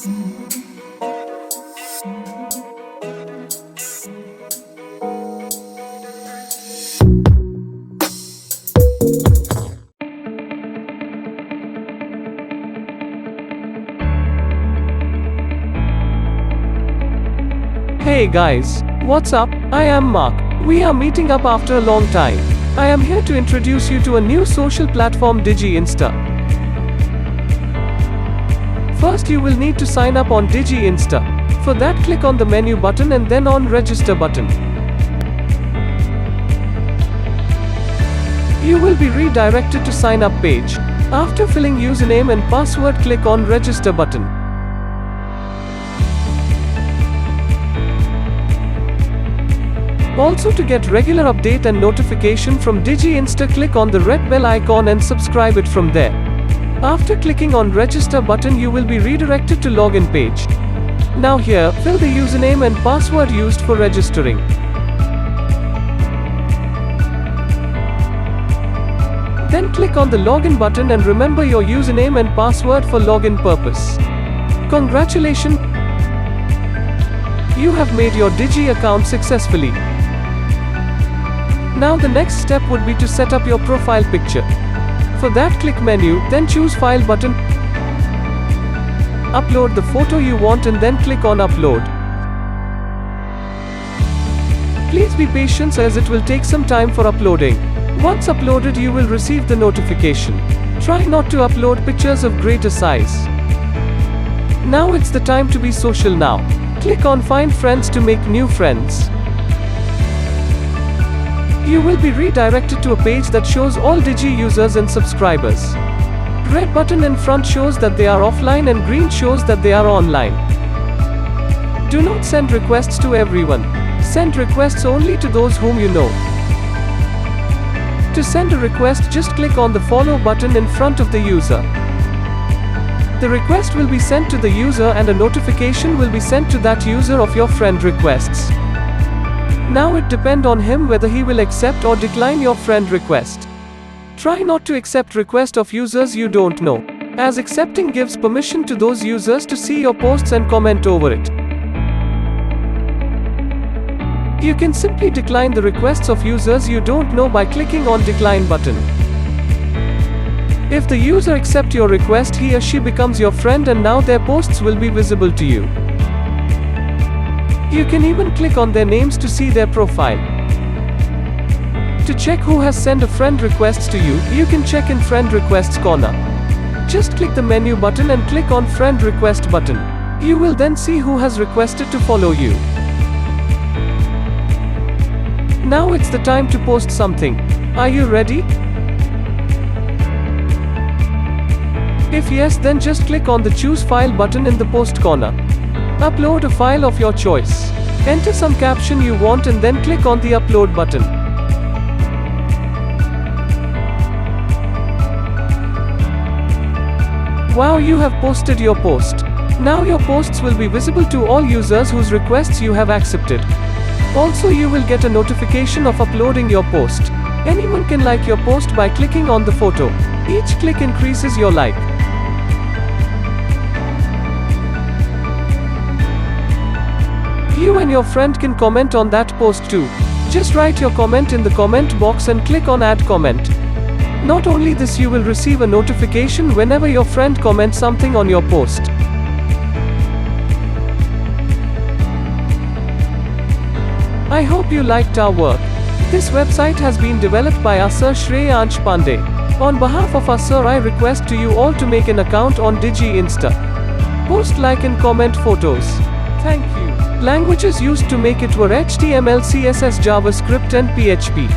Hey guys, what's up? I am Mark. We are meeting up after a long time. I am here to introduce you to a new social platform, Digi Insta. First you will need to sign up on Digi Insta. For that, click on the menu button and then on register button. You will be redirected to sign up page. After filling username and password, click on register button. Also, to get regular update and notification from Digi Insta, click on the red bell icon and subscribe it from there. After clicking on register button, you will be redirected to login page. Now here, fill the username and password used for registering. Then click on the login button and remember your username and password for login purpose. Congratulations! You have made your Digi account successfully. Now the next step would be to set up your profile picture. For that, click menu, then choose file button. Upload the photo you want and then click on upload. Please be patient as it will take some time for uploading. Once uploaded, you will receive the notification. Try not to upload pictures of greater size. Now it's the time to be social now. Click on find friends to make new friends. You will be redirected to a page that shows all Digi users and subscribers. Red button in front shows that they are offline and green shows that they are online. Do not send requests to everyone. Send requests only to those whom you know. To send a request, just click on the follow button in front of the user. The request will be sent to the user and a notification will be sent to that user of your friend requests. Now it depends on him whether he will accept or decline your friend request. Try not to accept request of users you don't know, as accepting gives permission to those users to see your posts and comment over it. You can simply decline the requests of users you don't know by clicking on decline button. If the user accepts your request, he or she becomes your friend and now their posts will be visible to you. You can even click on their names to see their profile. To check who has sent a friend request to you, you can check in friend requests corner. Just click the menu button and click on friend request button. You will then see who has requested to follow you. Now it's the time to post something. Are you ready? If yes, then just click on the choose file button in the post corner. Upload a file of your choice. Enter some caption you want and then click on the upload button. Wow, you have posted your post. Now your posts will be visible to all users whose requests you have accepted. Also, you will get a notification of uploading your post. Anyone can like your post by clicking on the photo. Each click increases your like. You and your friend can comment on that post too. Just write your comment in the comment box and click on add comment. Not only this, you will receive a notification whenever your friend comments something on your post. I hope you liked our work. This website has been developed by our Sir Shreyansh Pandey. On behalf of our sir, I request to you all to make an account on Digi Insta. Post, like and comment photos. Thank you. Languages used to make it were HTML, CSS, JavaScript and PHP.